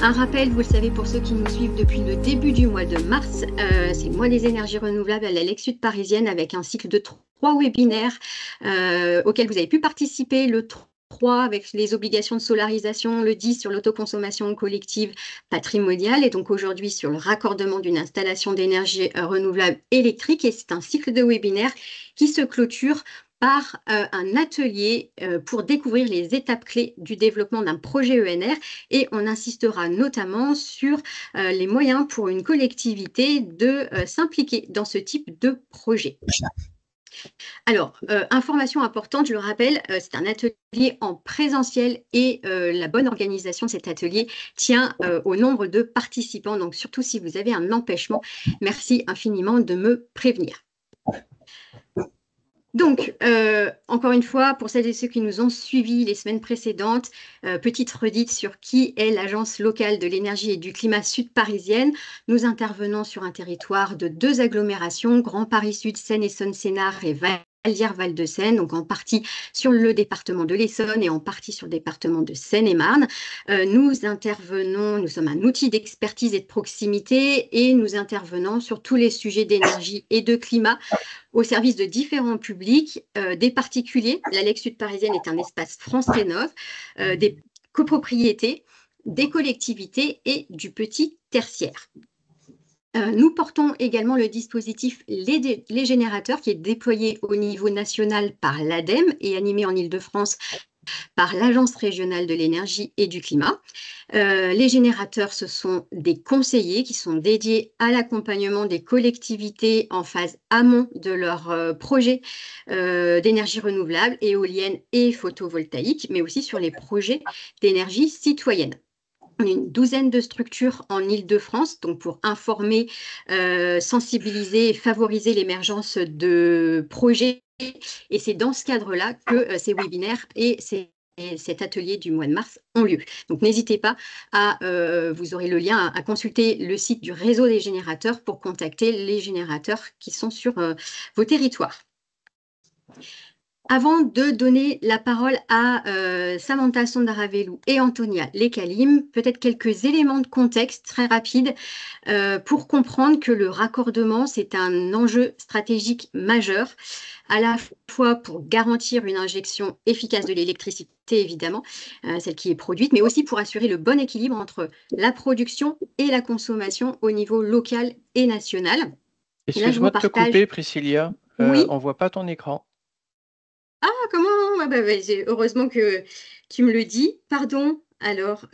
Un rappel, vous le savez pour ceux qui nous suivent depuis le début du mois de mars, c'est le mois des énergies renouvelables à la Lexud parisienne avec un cycle de 3 webinaires auxquels vous avez pu participer. Le 3 avec les obligations de solarisation, le 10 sur l'autoconsommation collective patrimoniale et donc aujourd'hui sur le raccordement d'une installation d'énergie renouvelable électrique. Et c'est un cycle de webinaires qui se clôture par un atelier pour découvrir les étapes clés du développement d'un projet ENR et on insistera notamment sur les moyens pour une collectivité de s'impliquer dans ce type de projet. Alors, information importante, je le rappelle, c'est un atelier en présentiel et la bonne organisation de cet atelier tient au nombre de participants. Donc, surtout si vous avez un empêchement, merci infiniment de me prévenir. Donc, encore une fois, pour celles et ceux qui nous ont suivis les semaines précédentes, petite redite sur qui est l'Agence locale de l'énergie et du climat sud parisienne. Nous intervenons sur un territoire de 2 agglomérations, Grand Paris Sud, Seine-Essonne-Sénart et Vallières-Val-de-Seine, donc en partie sur le département de l'Essonne et en partie sur le département de Seine-et-Marne. Nous intervenons, nous sommes un outil d'expertise et de proximité et nous intervenons sur tous les sujets d'énergie et de climat au service de différents publics, des particuliers. La Lexud parisienne est un espace France Rénov', des copropriétés, des collectivités et du petit tertiaire. Nous portons également le dispositif Les Générateurs qui est déployé au niveau national par l'ADEME et animé en Île-de-France par l'Agence régionale de l'énergie et du climat. Les générateurs, ce sont des conseillers qui sont dédiés à l'accompagnement des collectivités en phase amont de leur projet d'énergie renouvelable, éolienne et photovoltaïque, mais aussi sur les projets d'énergie citoyenne. On a une douzaine de structures en Île-de-France, donc pour informer, sensibiliser et favoriser l'émergence de projets. Et c'est dans ce cadre-là que ces webinaires et cet atelier du mois de mars ont lieu. Donc n'hésitez pas vous aurez le lien à consulter le site du réseau des générateurs pour contacter les générateurs qui sont sur vos territoires. Avant de donner la parole à Samantha Sondaravelou et Antonia Lekalim, peut-être quelques éléments de contexte très rapides pour comprendre que le raccordement, c'est un enjeu stratégique majeur, à la fois pour garantir une injection efficace de l'électricité, évidemment, celle qui est produite, mais aussi pour assurer le bon équilibre entre la production et la consommation au niveau local et national. Excuse-moi de te couper, Priscilla. Oui. On ne voit pas ton écran. Ah, comment? Heureusement que tu me le dis. Pardon. Alors,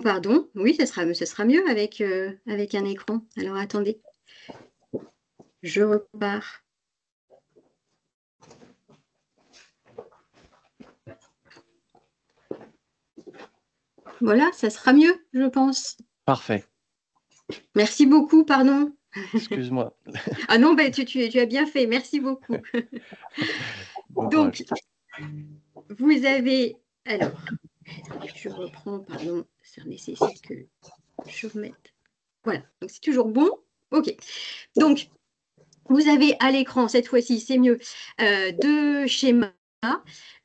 pardon. Oui, ce sera mieux avec un écran. Alors, attendez. Je repars. Voilà, ça sera mieux, je pense. Parfait. Merci beaucoup, pardon. Excuse-moi. Ah non, tu as bien fait. Merci beaucoup. Bon donc, vous avez... Alors, je reprends, pardon, ça nécessite que je remette. Voilà, donc c'est toujours bon. OK. Donc, vous avez à l'écran, cette fois-ci, c'est mieux, 2 schémas.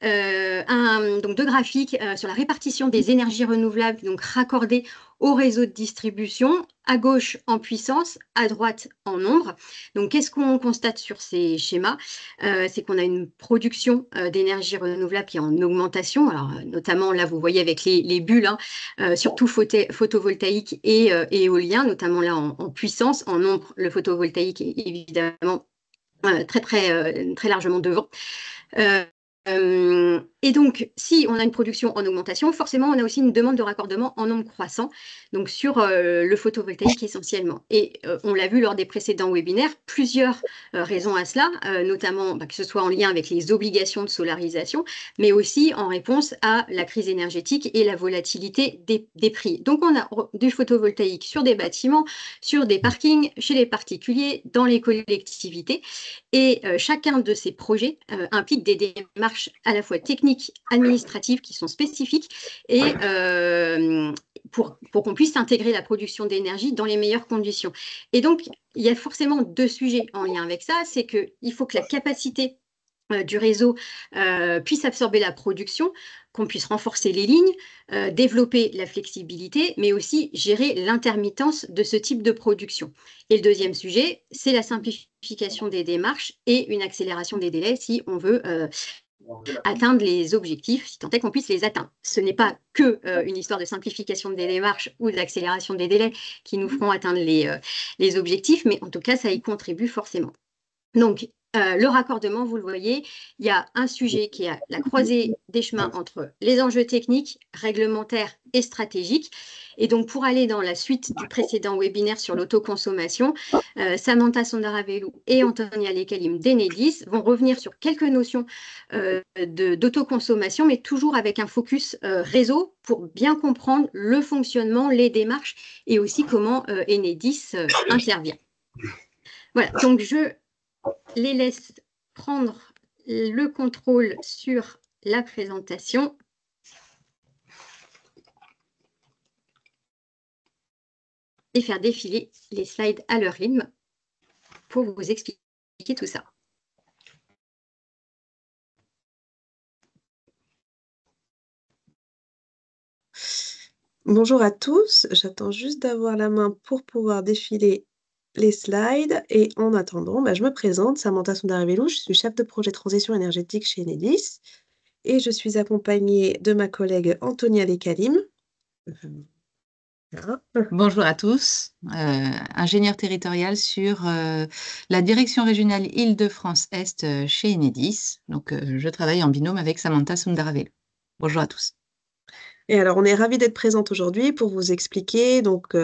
Donc 2 graphiques sur la répartition des énergies renouvelables donc raccordées au réseau de distribution, à gauche en puissance, à droite en nombre. Donc qu'est-ce qu'on constate sur ces schémas? C'est qu'on a une production d'énergie renouvelable qui est en augmentation. Alors notamment là vous voyez avec les bulles, surtout photovoltaïque et éolien, notamment là en puissance, en nombre le photovoltaïque est évidemment très largement devant. Et donc, si on a une production en augmentation, forcément, on a aussi une demande de raccordement en nombre croissant, donc sur le photovoltaïque essentiellement. Et on l'a vu lors des précédents webinaires, plusieurs raisons à cela, notamment que ce soit en lien avec les obligations de solarisation, mais aussi en réponse à la crise énergétique et la volatilité des prix. Donc, on a du photovoltaïque sur des bâtiments, sur des parkings, chez les particuliers, dans les collectivités. Et chacun de ces projets implique des démarches à la fois techniques, administratives qui sont spécifiques et pour qu'on puisse intégrer la production d'énergie dans les meilleures conditions. Et donc, il y a forcément 2 sujets en lien avec ça. C'est qu'il faut que la capacité du réseau puisse absorber la production, qu'on puisse renforcer les lignes, développer la flexibilité, mais aussi gérer l'intermittence de ce type de production. Et le deuxième sujet, c'est la simplification des démarches et une accélération des délais si on veut atteindre les objectifs, si tant est qu'on puisse les atteindre. Ce n'est pas que une histoire de simplification des démarches ou d'accélération des délais qui nous feront atteindre les objectifs, mais en tout cas, ça y contribue forcément. Donc, le raccordement, vous le voyez, il y a un sujet qui est à la croisée des chemins entre les enjeux techniques, réglementaires et stratégiques. Et donc, pour aller dans la suite du précédent webinaire sur l'autoconsommation, Samantha Sondaravelou et Antonia Lekalim d'Enedis vont revenir sur quelques notions d'autoconsommation, mais toujours avec un focus réseau pour bien comprendre le fonctionnement, les démarches et aussi comment Enedis intervient. Voilà, donc je les laisse prendre le contrôle sur la présentation. Et faire défiler les slides à leur rythme pour vous expliquer tout ça. Bonjour à tous, j'attends juste d'avoir la main pour pouvoir défiler les slides et en attendant, je me présente, Samantha Sondaravelou, je suis chef de projet transition énergétique chez Enedis et je suis accompagnée de ma collègue Antonia Lekalim. Bonjour à tous, ingénieure territoriale sur la direction régionale Île-de-France-Est chez Enedis. Donc, je travaille en binôme avec Samantha Sondaravelou. Bonjour à tous. Et alors, on est ravis d'être présente aujourd'hui pour vous expliquer donc,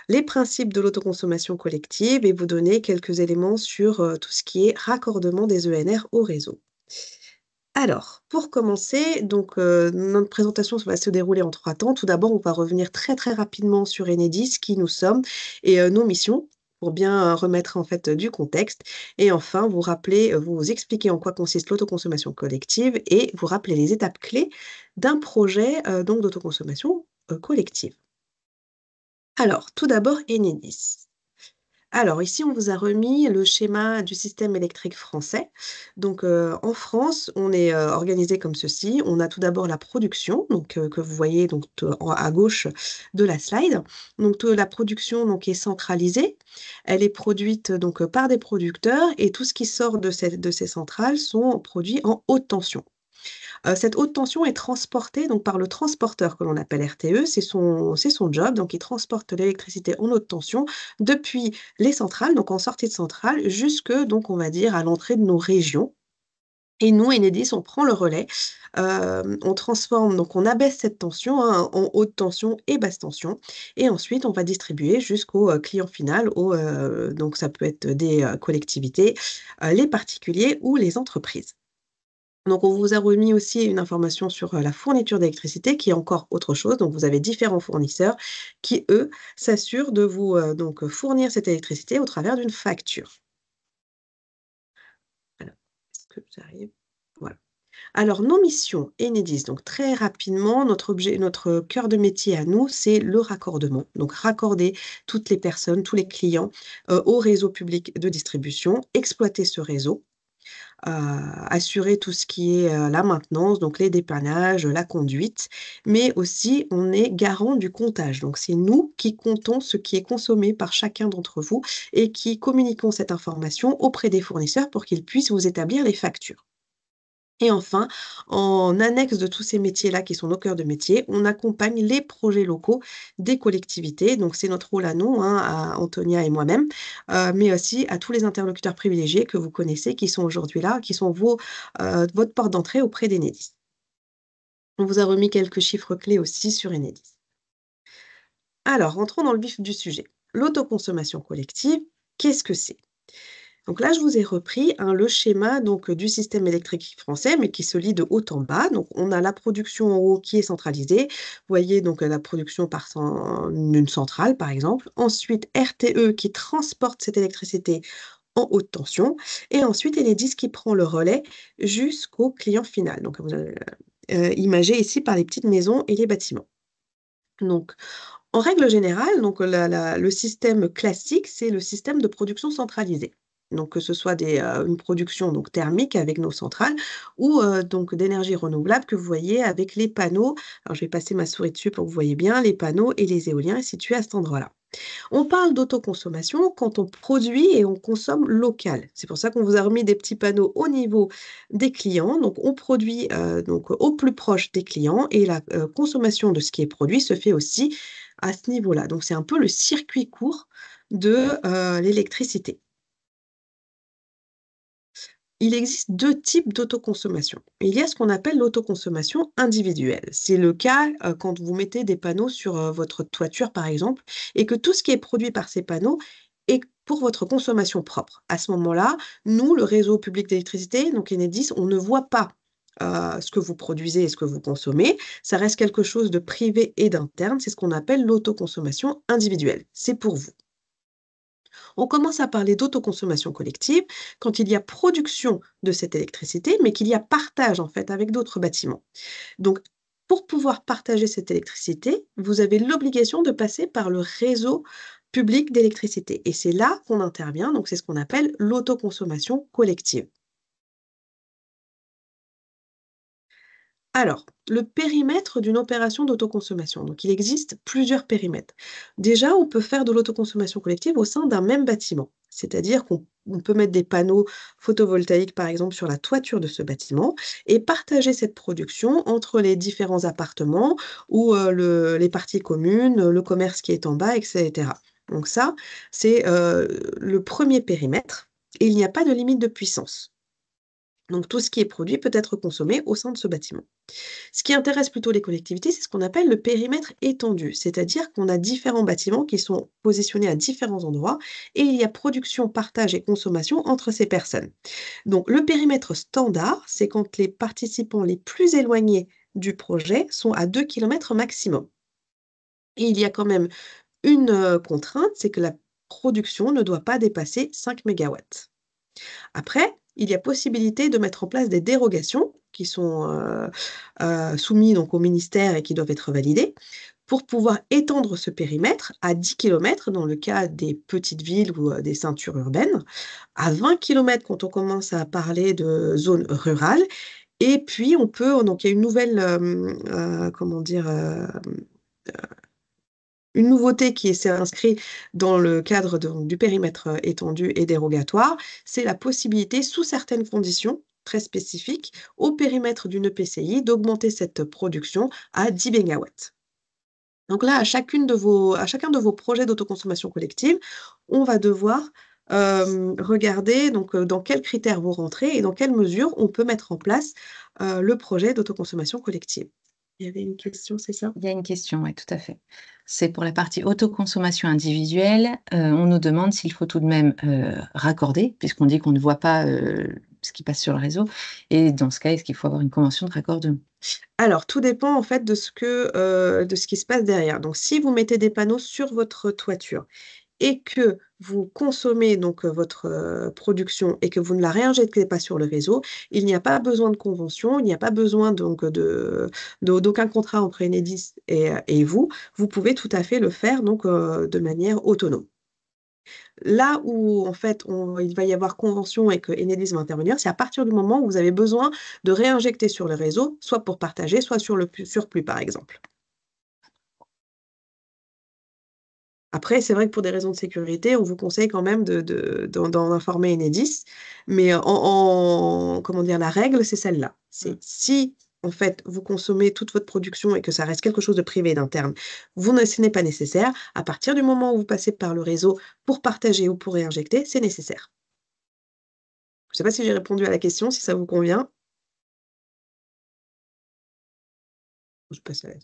les principes de l'autoconsommation collective et vous donner quelques éléments sur tout ce qui est raccordement des ENR au réseau. Alors, pour commencer, donc, notre présentation va se dérouler en 3 temps. Tout d'abord, on va revenir très très rapidement sur Enedis, qui nous sommes et nos missions, pour bien remettre en fait du contexte. Et enfin, vous rappeler, vous expliquer en quoi consiste l'autoconsommation collective et vous rappeler les étapes clés d'un projet donc d'autoconsommation collective. Alors, tout d'abord, Enedis. Alors ici, on vous a remis le schéma du système électrique français. Donc en France, on est organisé comme ceci. On a tout d'abord la production, donc que vous voyez donc à gauche de la slide. Donc la production donc est centralisée. Elle est produite donc par des producteurs et tout ce qui sort de ces centrales sont produits en haute tension. Cette haute tension est transportée donc par le transporteur que l'on appelle RTE, c'est son job, donc il transporte l'électricité en haute tension depuis les centrales, donc en sortie de centrale, jusque donc on va dire à l'entrée de nos régions. Et nous, Enedis, on prend le relais, on transforme, donc on abaisse cette tension, hein, en haute tension et basse tension et ensuite on va distribuer jusqu'au client final, donc ça peut être des collectivités, les particuliers ou les entreprises. Donc, on vous a remis aussi une information sur la fourniture d'électricité, qui est encore autre chose. Donc, vous avez différents fournisseurs qui, eux, s'assurent de vous donc fournir cette électricité au travers d'une facture. Alors, est-ce que j'arrive? Voilà. Alors, nos missions Enedis, donc très rapidement, notre cœur de métier à nous, c'est le raccordement. Donc, raccorder toutes les personnes, tous les clients au réseau public de distribution, exploiter ce réseau. Assurer tout ce qui est la maintenance, donc les dépannages, la conduite, mais aussi on est garant du comptage. Donc c'est nous qui comptons ce qui est consommé par chacun d'entre vous et qui communiquons cette information auprès des fournisseurs pour qu'ils puissent vous établir les factures. Et enfin, en annexe de tous ces métiers-là qui sont nos cœurs de métier, on accompagne les projets locaux des collectivités. Donc, c'est notre rôle à nous, hein, à Antonia et moi-même, mais aussi à tous les interlocuteurs privilégiés que vous connaissez, qui sont aujourd'hui là, qui sont votre porte d'entrée auprès d'Enedis. On vous a remis quelques chiffres clés aussi sur Enedis. Alors, rentrons dans le vif du sujet. L'autoconsommation collective, qu'est-ce que c'est ? Donc là, je vous ai repris le schéma donc, du système électrique français, mais qui se lit de haut en bas. Donc, on a la production en haut qui est centralisée. Vous voyez donc la production par d'une centrale, par exemple. Ensuite, RTE qui transporte cette électricité en haute tension. Et ensuite, Enedis qui prend le relais jusqu'au client final. Donc, vous avez imagé ici par les petites maisons et les bâtiments. Donc, en règle générale, donc, le système classique, c'est le système de production centralisée. donc que ce soit une production donc thermique avec nos centrales ou donc d'énergie renouvelable que vous voyez avec les panneaux. Alors je vais passer ma souris dessus pour que vous voyez bien, les panneaux et les éoliens situés à cet endroit-là. On parle d'autoconsommation quand on produit et on consomme local. C'est pour ça qu'on vous a remis des petits panneaux au niveau des clients. Donc on produit donc au plus proche des clients et la consommation de ce qui est produit se fait aussi à ce niveau-là. Donc c'est un peu le circuit court de l'électricité. Il existe 2 types d'autoconsommation. Il y a ce qu'on appelle l'autoconsommation individuelle. C'est le cas, quand vous mettez des panneaux sur, votre toiture, par exemple, et que tout ce qui est produit par ces panneaux est pour votre consommation propre. À ce moment-là, nous, le réseau public d'électricité, donc Enedis, on ne voit pas, ce que vous produisez et ce que vous consommez. Ça reste quelque chose de privé et d'interne. C'est ce qu'on appelle l'autoconsommation individuelle. C'est pour vous. On commence à parler d'autoconsommation collective quand il y a production de cette électricité, mais qu'il y a partage en fait avec d'autres bâtiments. Donc, pour pouvoir partager cette électricité, vous avez l'obligation de passer par le réseau public d'électricité. Et c'est là qu'on intervient, donc c'est ce qu'on appelle l'autoconsommation collective. Alors, le périmètre d'une opération d'autoconsommation. Donc, il existe plusieurs périmètres. Déjà, on peut faire de l'autoconsommation collective au sein d'un même bâtiment. C'est-à-dire qu'on peut mettre des panneaux photovoltaïques, par exemple, sur la toiture de ce bâtiment et partager cette production entre les différents appartements ou les parties communes, le commerce qui est en bas, etc. Donc ça, c'est le premier périmètre et il n'y a pas de limite de puissance. Donc tout ce qui est produit peut être consommé au sein de ce bâtiment. Ce qui intéresse plutôt les collectivités, c'est ce qu'on appelle le périmètre étendu, c'est-à-dire qu'on a différents bâtiments qui sont positionnés à différents endroits et il y a production, partage et consommation entre ces personnes. Donc le périmètre standard, c'est quand les participants les plus éloignés du projet sont à 2 km maximum. Et il y a quand même une contrainte, c'est que la production ne doit pas dépasser 5 mégawatts. Après, il y a possibilité de mettre en place des dérogations qui sont, soumis donc au ministère et qui doivent être validées, pour pouvoir étendre ce périmètre à 10 kilomètres dans le cas des petites villes ou, des ceintures urbaines, à 20 kilomètres quand on commence à parler de zones rurales et puis on peut donc il y a une nouvelle, comment dire? Une nouveauté qui s'est inscrite dans le cadre du périmètre étendu et dérogatoire, c'est la possibilité, sous certaines conditions très spécifiques, au périmètre d'une EPCI, d'augmenter cette production à 10 mégawatts. Donc là, à chacun de vos projets d'autoconsommation collective, on va devoir regarder donc, dans quels critères vous rentrez et dans quelle mesure on peut mettre en place le projet d'autoconsommation collective. Il y avait une question, c'est ça? Il y a une question, oui, tout à fait. C'est pour la partie autoconsommation individuelle. On nous demande s'il faut tout de même raccorder, puisqu'on dit qu'on ne voit pas ce qui passe sur le réseau. Et dans ce cas, est-ce qu'il faut avoir une convention de raccordement? Alors, tout dépend en fait de ce qui se passe derrière. Donc, si vous mettez des panneaux sur votre toiture et que vous consommez donc votre production et que vous ne la réinjectez pas sur le réseau, il n'y a pas besoin de convention, il n'y a pas besoin donc d'aucun contrat entre Enedis et vous. Vous pouvez tout à fait le faire donc de manière autonome. Là où en fait il va y avoir convention et que Enedis va intervenir, c'est à partir du moment où vous avez besoin de réinjecter sur le réseau, soit pour partager, soit sur le surplus, par exemple. Après, c'est vrai que pour des raisons de sécurité, on vous conseille quand même d'en informer Enedis, mais comment dire? La règle, c'est celle-là. Mmh. C'est si, en fait, vous consommez toute votre production et que ça reste quelque chose de privé et d'interne, ce n'est pas nécessaire. À partir du moment où vous passez par le réseau pour partager ou pour réinjecter, c'est nécessaire. Je ne sais pas si j'ai répondu à la question, si ça vous convient? Je passe à la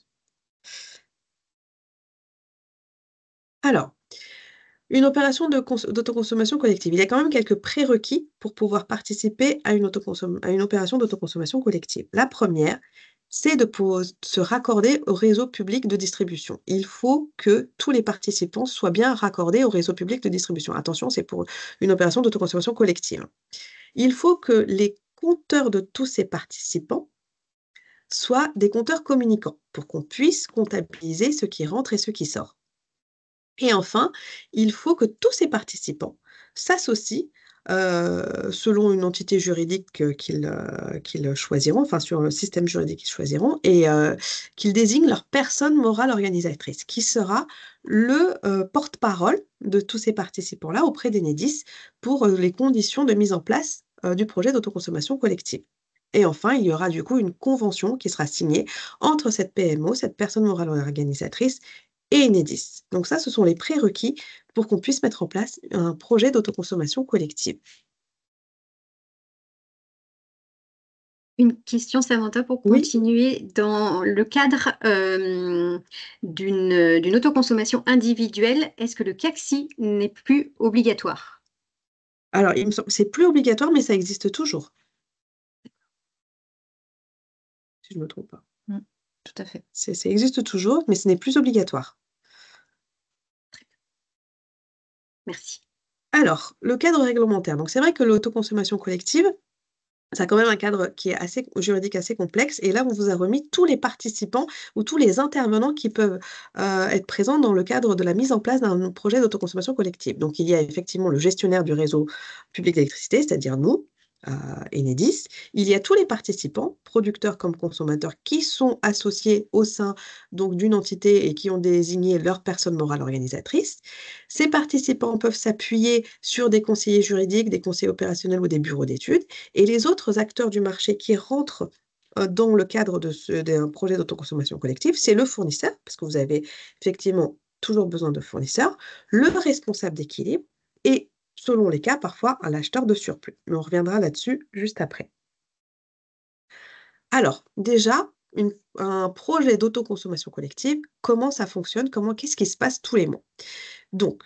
alors, une opération d'autoconsommation collective. Il y a quand même quelques prérequis pour pouvoir participer à à une opération d'autoconsommation collective. La première, c'est de se raccorder au réseau public de distribution. Il faut que tous les participants soient bien raccordés au réseau public de distribution. Attention, c'est pour une opération d'autoconsommation collective. Il faut que les compteurs de tous ces participants soient des compteurs communicants pour qu'on puisse comptabiliser ce qui rentre et ce qui sort. Et enfin, il faut que tous ces participants s'associent selon une entité juridique qu'ils choisiront, enfin sur le système juridique qu'ils choisiront, et qu'ils désignent leur personne morale organisatrice, qui sera le porte-parole de tous ces participants-là auprès d'Enedis pour les conditions de mise en place du projet d'autoconsommation collective. Et enfin, il y aura du coup une convention qui sera signée entre cette PMO, cette personne morale organisatrice, et Enedis. Donc ça, ce sont les prérequis pour qu'on puisse mettre en place un projet d'autoconsommation collective. Une question, Samantha, pour Oui. continuer. Dans le cadre d'une autoconsommation individuelle, est-ce que le CACSI n'est plus obligatoire? Alors, il me semble, c'est plus obligatoire, mais ça existe toujours. Si je ne me trompe pas. Tout à fait. Ça existe toujours, mais ce n'est plus obligatoire. Merci. Alors, le cadre réglementaire. Donc, c'est vrai que l'autoconsommation collective, ça a quand même un cadre qui est juridique assez complexe. Et là, on vous a remis tous les participants ou tous les intervenants qui peuvent être présents dans le cadre de la mise en place d'un projet d'autoconsommation collective. Donc, il y a effectivement le gestionnaire du réseau public d'électricité, c'est-à-dire nous, Enedis. Il y a tous les participants, producteurs comme consommateurs, qui sont associés au sein donc d'une entité et qui ont désigné leur personne morale organisatrice. Ces participants peuvent s'appuyer sur des conseillers juridiques, des conseillers opérationnels ou des bureaux d'études. Et les autres acteurs du marché qui rentrent dans le cadre d'un projet d'autoconsommation collective, c'est le fournisseur, parce que vous avez effectivement toujours besoin de fournisseurs, le responsable d'équilibre et, selon les cas, parfois un acheteur de surplus. Mais on reviendra là-dessus juste après. Alors, déjà, un projet d'autoconsommation collective, comment ça fonctionne, qu'est-ce qui se passe tous les mois? Donc,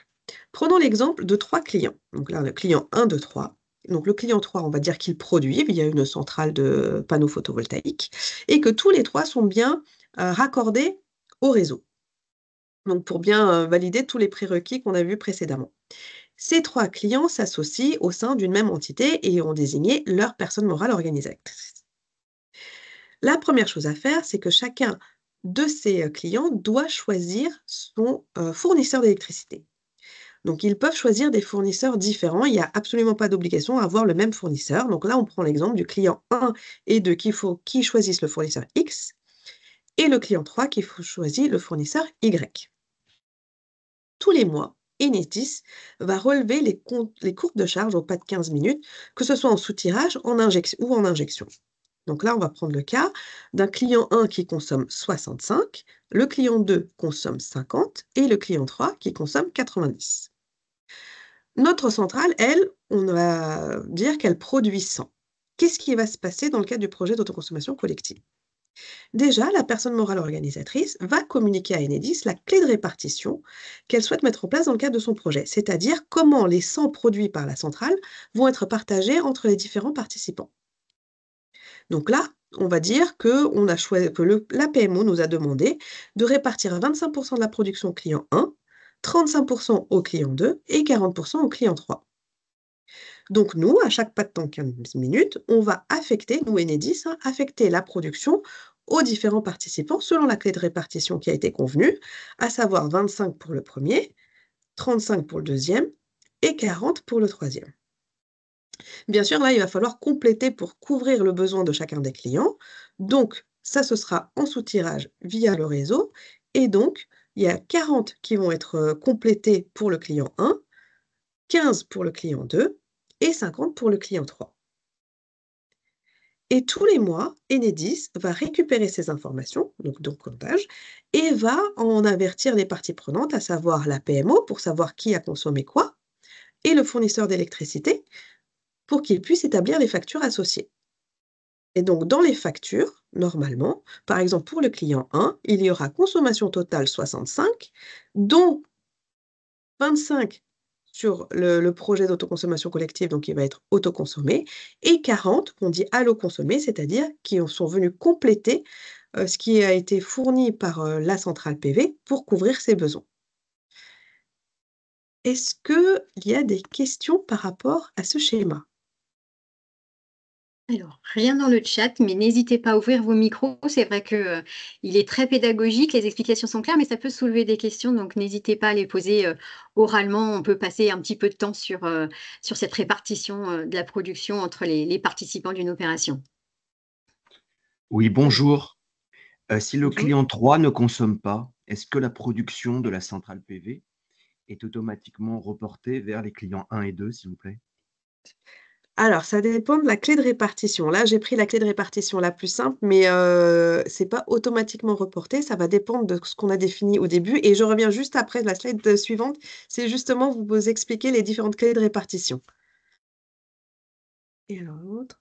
prenons l'exemple de 3 clients. Donc là, le client 1, 2, 3. Donc le client 3, on va dire qu'il produit via une centrale de panneaux photovoltaïques et que tous les 3 sont bien raccordés au réseau. Donc pour bien valider tous les prérequis qu'on a vus précédemment. Ces 3 clients s'associent au sein d'une même entité et ont désigné leur personne morale organisatrice. La première chose à faire, c'est que chacun de ces clients doit choisir son fournisseur d'électricité. Donc, ils peuvent choisir des fournisseurs différents. Il n'y a absolument pas d'obligation à avoir le même fournisseur. Donc là, on prend l'exemple du client 1 et 2 qui choisissent le fournisseur X et le client 3 qui choisit le fournisseur Y. Tous les mois, Enedis va relever les courbes de charge au pas de 15 minutes, que ce soit en soutirage ou en injection. Donc là, on va prendre le cas d'un client 1 qui consomme 65, le client 2 consomme 50 et le client 3 qui consomme 90. Notre centrale, elle, on va dire qu'elle produit 100. Qu'est-ce qui va se passer dans le cadre du projet d'autoconsommation collective? Déjà, la personne morale organisatrice va communiquer à Enedis la clé de répartition qu'elle souhaite mettre en place dans le cadre de son projet, c'est-à-dire comment les 100 produits par la centrale vont être partagés entre les différents participants. Donc là, on va dire que la PMO nous a demandé de répartir 25% de la production au client 1, 35% au client 2 et 40% au client 3. Donc nous, à chaque pas de temps 15 minutes, on va affecter, nous Enedis, affecter la production aux différents participants selon la clé de répartition qui a été convenue, à savoir 25 pour le premier, 35 pour le deuxième et 40 pour le troisième. Bien sûr, là, il va falloir compléter pour couvrir le besoin de chacun des clients. Donc, ça, ce sera en soutirage via le réseau. Et donc, il y a 40 qui vont être complétés pour le client 1, 15 pour le client 2 et 50 pour le client 3. Et tous les mois, Enedis va récupérer ces informations, donc comptage, et va en avertir les parties prenantes, à savoir la PMO pour savoir qui a consommé quoi, et le fournisseur d'électricité pour qu'il puisse établir les factures associées. Et donc, dans les factures, normalement, par exemple pour le client 1, il y aura consommation totale 65, dont 25 sur le projet d'autoconsommation collective, donc il va être autoconsommé, et 40 qu'on dit alloconsommé, c'est-à-dire qui sont venus compléter ce qui a été fourni par la centrale PV pour couvrir ses besoins. Est-ce qu'il y a des questions par rapport à ce schéma? Alors, rien dans le chat, mais n'hésitez pas à ouvrir vos micros. C'est vrai que, il est très pédagogique, les explications sont claires, mais ça peut soulever des questions, donc n'hésitez pas à les poser, oralement. On peut passer un petit peu de temps sur cette répartition, de la production entre les participants d'une opération. Oui, bonjour. Si le Bonjour. client 3 ne consomme pas, est-ce que la production de la centrale PV est automatiquement reportée vers les clients 1 et 2, s'il vous plaît? Alors, ça dépend de la clé de répartition. Là, j'ai pris la clé de répartition la plus simple, mais c'est pas automatiquement reporté. Ça va dépendre de ce qu'on a défini au début. Et je reviens juste après la slide suivante. C'est justement vous expliquer les différentes clés de répartition. Et alors l'autre?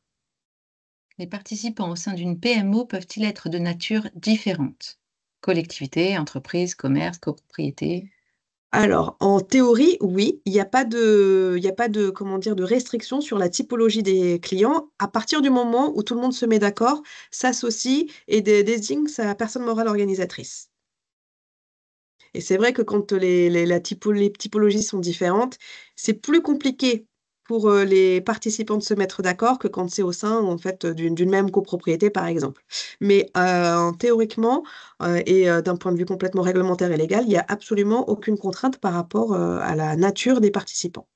Les participants au sein d'une PMO peuvent-ils être de nature différente? Collectivité, entreprise, commerce, copropriété? Alors, en théorie, oui, il y a pas de, comment dire, de restriction sur la typologie des clients. À partir du moment où tout le monde se met d'accord, s'associe et désigne sa personne morale organisatrice. Et c'est vrai que quand les typologies sont différentes, c'est plus compliqué pour, les participants de se mettre d'accord que quand c'est au sein, en fait, d'une même copropriété, par exemple. Mais, théoriquement, d'un point de vue complètement réglementaire et légal, il y a absolument aucune contrainte par rapport, à la nature des participants.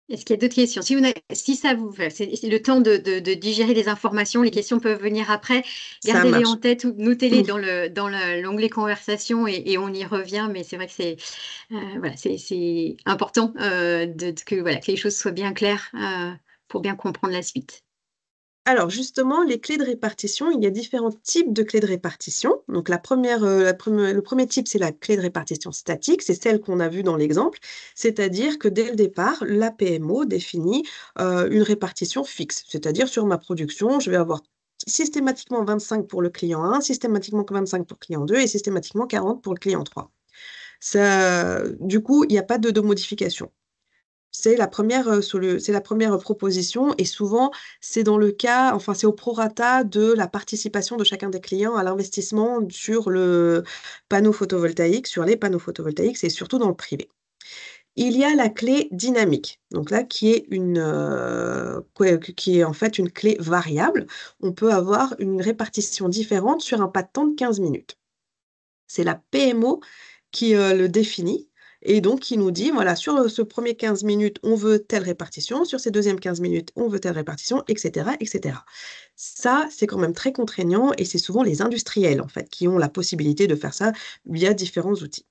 Est-ce qu'il y a d'autres questions? Si ça vous enfin, c'est le temps de digérer les informations, les questions peuvent venir après. Ça Gardez-les marche. en tête ou notez-les dans l'onglet conversation et on y revient. Mais c'est vrai que voilà, c'est important, que voilà, que les choses soient bien claires, pour bien comprendre la suite. Alors justement, les clés de répartition, il y a différents types de clés de répartition. Donc le premier type, c'est la clé de répartition statique, c'est celle qu'on a vue dans l'exemple. C'est-à-dire que dès le départ, la PMO définit, une répartition fixe. C'est-à-dire sur ma production, je vais avoir systématiquement 25 pour le client 1, systématiquement 25 pour le client 2 et systématiquement 40 pour le client 3. Ça, du coup, il n'y a pas de modification. C'est la première proposition et souvent, c'est dans le cas enfin, c'est au prorata de la participation de chacun des clients à l'investissement sur le panneau photovoltaïque, sur les panneaux photovoltaïques, c'est surtout dans le privé. Il y a la clé dynamique, donc là qui est qui est en fait une clé variable. On peut avoir une répartition différente sur un pas de temps de 15 minutes. C'est la PMO qui, le définit et donc qui nous dit: «Voilà, sur, ce premier 15 minutes, on veut telle répartition, sur ces deuxièmes 15 minutes, on veut telle répartition» et cetera et cetera. Ça, c'est quand même très contraignant et c'est souvent les industriels, en fait, qui ont la possibilité de faire ça via différents outils.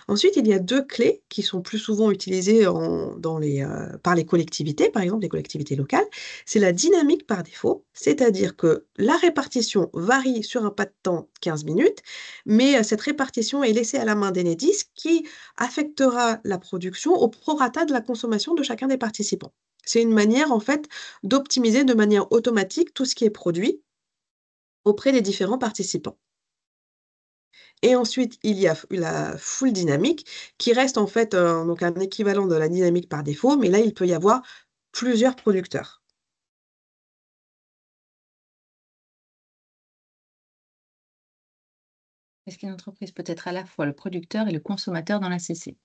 Ensuite, il y a 2 clés qui sont plus souvent utilisées par les collectivités, par exemple les collectivités locales. C'est la dynamique par défaut, c'est-à-dire que la répartition varie sur un pas de temps 15 minutes, mais cette répartition est laissée à la main d'Enedis qui affectera la production au prorata de la consommation de chacun des participants. C'est une manière, en fait, d'optimiser de manière automatique tout ce qui est produit auprès des différents participants. Et ensuite, il y a la full dynamique qui reste en fait, donc un équivalent de la dynamique par défaut, mais là, il peut y avoir plusieurs producteurs. Est-ce qu'une entreprise peut être à la fois le producteur et le consommateur dans la CC?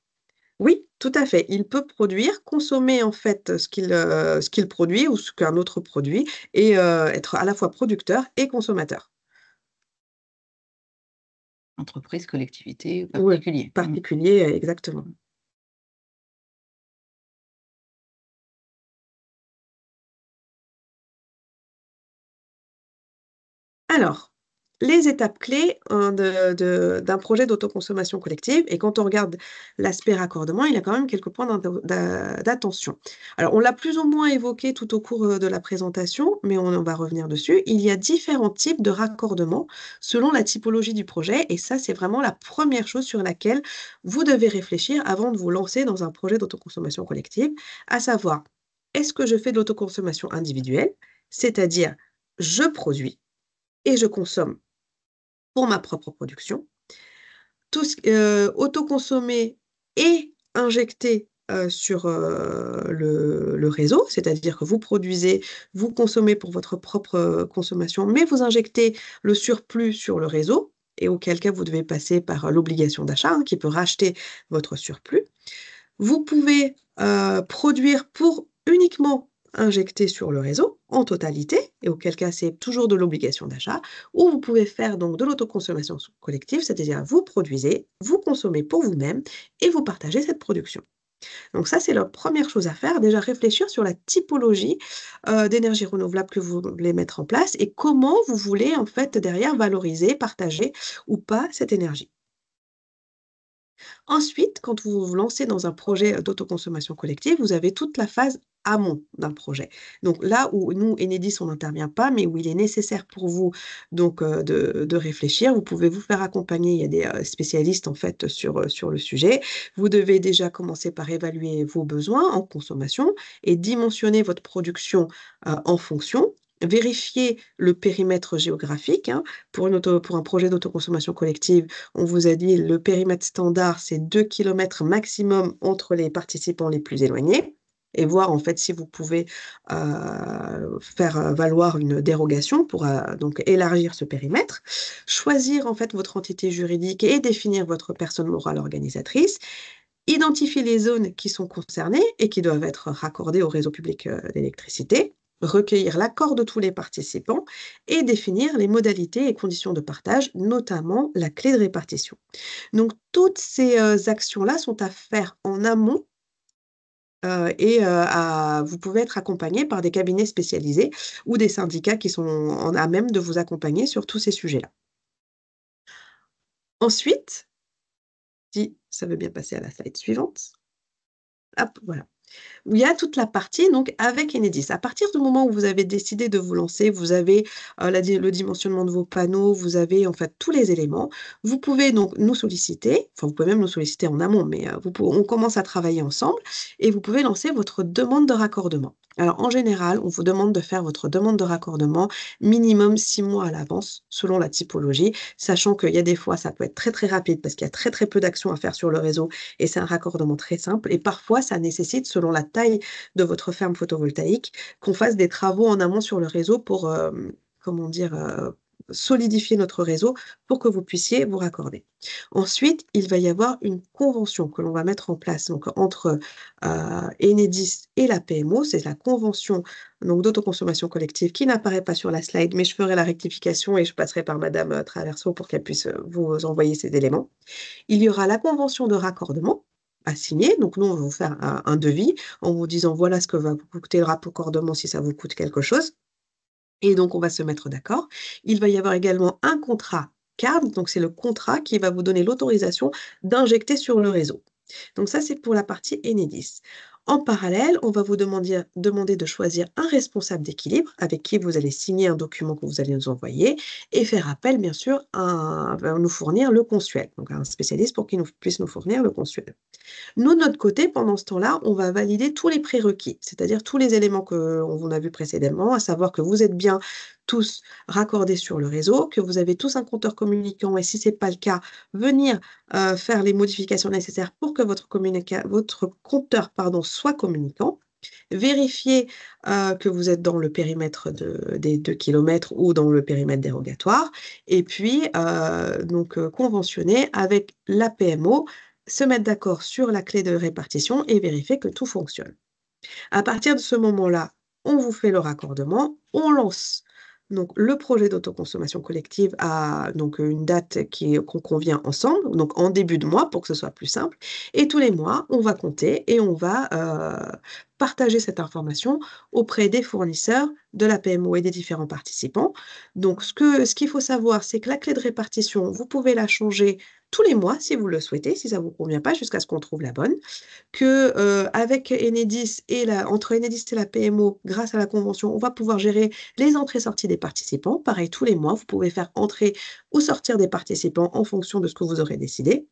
Oui, tout à fait. Il peut produire, consommer en fait, ce qu'il produit ou ce qu'un autre produit et être à la fois producteur et consommateur. Entreprise, collectivité ou Oui, particulier? particulier, exactement. Alors, les étapes clés, d'un projet d'autoconsommation collective et quand on regarde l'aspect raccordement, il y a quand même quelques points d'attention. Alors, on l'a plus ou moins évoqué tout au cours, de la présentation, mais on va revenir dessus. Il y a différents types de raccordement selon la typologie du projet et ça, c'est vraiment la première chose sur laquelle vous devez réfléchir avant de vous lancer dans un projet d'autoconsommation collective, à savoir: est-ce que je fais de l'autoconsommation individuelle? C'est-à-dire, je produis et je consomme pour ma propre production. Tout ce autoconsommer et injecter, sur, le réseau, c'est-à-dire que vous produisez, vous consommez pour votre propre, consommation, mais vous injectez le surplus sur le réseau et auquel cas vous devez passer par, l'obligation d'achat, hein, qui peut racheter votre surplus. Vous pouvez produire pour uniquement injecter sur le réseau en totalité, et auquel cas c'est toujours de l'obligation d'achat, ou vous pouvez faire donc de l'autoconsommation collective, c'est-à-dire vous produisez, vous consommez pour vous-même et vous partagez cette production. Donc ça, c'est la première chose à faire, déjà réfléchir sur la typologie d'énergie renouvelable que vous voulez mettre en place et comment vous voulez en fait derrière valoriser, partager ou pas cette énergie. Ensuite, quand vous vous lancez dans un projet d'autoconsommation collective, vous avez toute la phase amont d'un projet. Donc là où nous, Enedis, on n'intervient pas, mais où il est nécessaire pour vous donc de réfléchir, vous pouvez vous faire accompagner. Il y a des spécialistes en fait sur le sujet. Vous devez déjà commencer par évaluer vos besoins en consommation et dimensionner votre production en fonction. Vérifier le périmètre géographique, hein. Pour un projet d'autoconsommation collective, on vous a dit le périmètre standard, c'est 2 kilomètres maximum entre les participants les plus éloignés et voir en fait si vous pouvez faire valoir une dérogation pour donc élargir ce périmètre. Choisir en fait votre entité juridique et définir votre personne morale organisatrice. Identifier les zones qui sont concernées et qui doivent être raccordées au réseau public d'électricité. Recueillir l'accord de tous les participants et définir les modalités et conditions de partage, notamment la clé de répartition. Donc, toutes ces actions-là sont à faire en amont vous pouvez être accompagné par des cabinets spécialisés ou des syndicats qui sont à même de vous accompagner sur tous ces sujets-là. Ensuite, si ça veut bien passer à la slide suivante. Hop, voilà. Où il y a toute la partie donc avec Enedis. À partir du moment où vous avez décidé de vous lancer, vous avez le dimensionnement de vos panneaux, vous avez en fait tous les éléments. Vous pouvez donc nous solliciter, enfin vous pouvez même nous solliciter en amont, mais on commence à travailler ensemble et vous pouvez lancer votre demande de raccordement. Alors en général, on vous demande de faire votre demande de raccordement minimum 6 mois à l'avance, selon la typologie, sachant qu'il y a des fois, ça peut être très très rapide parce qu'il y a très très peu d'actions à faire sur le réseau et c'est un raccordement très simple. Et parfois, ça nécessite, selon la taille de votre ferme photovoltaïque, qu'on fasse des travaux en amont sur le réseau pour, comment dire, solidifier notre réseau pour que vous puissiez vous raccorder. Ensuite, il va y avoir une convention que l'on va mettre en place donc, entre Enedis et la PMO. C'est la convention donc, d'autoconsommation collective qui n'apparaît pas sur la slide, mais je ferai la rectification et je passerai par Madame Traverso pour qu'elle puisse vous envoyer ces éléments. Il y aura la convention de raccordement à signer. Donc, nous, on va vous faire un devis en vous disant voilà ce que va vous coûter le raccordement si ça vous coûte quelque chose. Et donc, on va se mettre d'accord. Il va y avoir également un contrat CARD. Donc, c'est le contrat qui va vous donner l'autorisation d'injecter sur le réseau. Donc ça, c'est pour la partie Enedis. En parallèle, on va vous demander de choisir un responsable d'équilibre avec qui vous allez signer un document que vous allez nous envoyer et faire appel, bien sûr, à nous fournir le consuel, donc un spécialiste pour qu'il puisse nous fournir le consuel. Nous, de notre côté, pendant ce temps-là, on va valider tous les prérequis, c'est-à-dire tous les éléments qu'on a vus précédemment, à savoir que vous êtes bien tous raccordés sur le réseau, que vous avez tous un compteur communicant et si ce n'est pas le cas, venir faire les modifications nécessaires pour que votre compteur soit communicant. Vérifier que vous êtes dans le périmètre des 2 kilomètres ou dans le périmètre dérogatoire et puis conventionner avec la PMO, se mettre d'accord sur la clé de répartition et vérifier que tout fonctionne. À partir de ce moment-là, on vous fait le raccordement, on lance donc le projet d'autoconsommation collective à donc une date qu'on convient ensemble, donc en début de mois pour que ce soit plus simple. Et tous les mois, on va compter et on va partager cette information auprès des fournisseurs, de la PMO et des différents participants. Donc, ce qu'il faut savoir, c'est que la clé de répartition, vous pouvez la changer tous les mois si vous le souhaitez, si ça ne vous convient pas, jusqu'à ce qu'on trouve la bonne. Avec Enedis entre Enedis et la PMO, grâce à la convention, on va pouvoir gérer les entrées-sorties des participants. Pareil, tous les mois, vous pouvez faire entrer ou sortir des participants en fonction de ce que vous aurez décidé.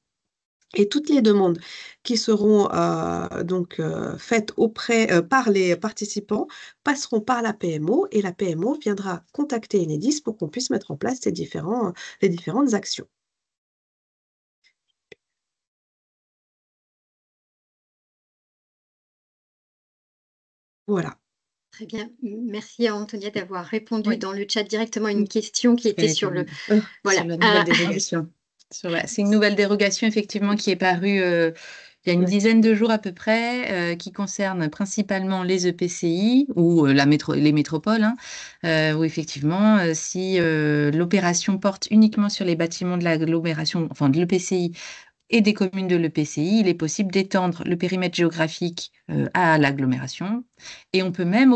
Et toutes les demandes qui seront faites par les participants passeront par la PMO et la PMO viendra contacter Enedis pour qu'on puisse mettre en place les différentes actions. Voilà. Très bien. Merci à Antonia d'avoir répondu dans le chat directement à une question qui était sur le... Voilà. Sur la nouvelle dérogation. C'est une nouvelle dérogation, effectivement, qui est parue Il y a une Ouais. dizaine de jours à peu près qui concernent principalement les EPCI ou les métropoles, hein, où effectivement, si l'opération porte uniquement sur les bâtiments de l'agglomération, enfin de l'EPCI et des communes de l'EPCI, il est possible d'étendre le périmètre géographique à l'agglomération et on peut même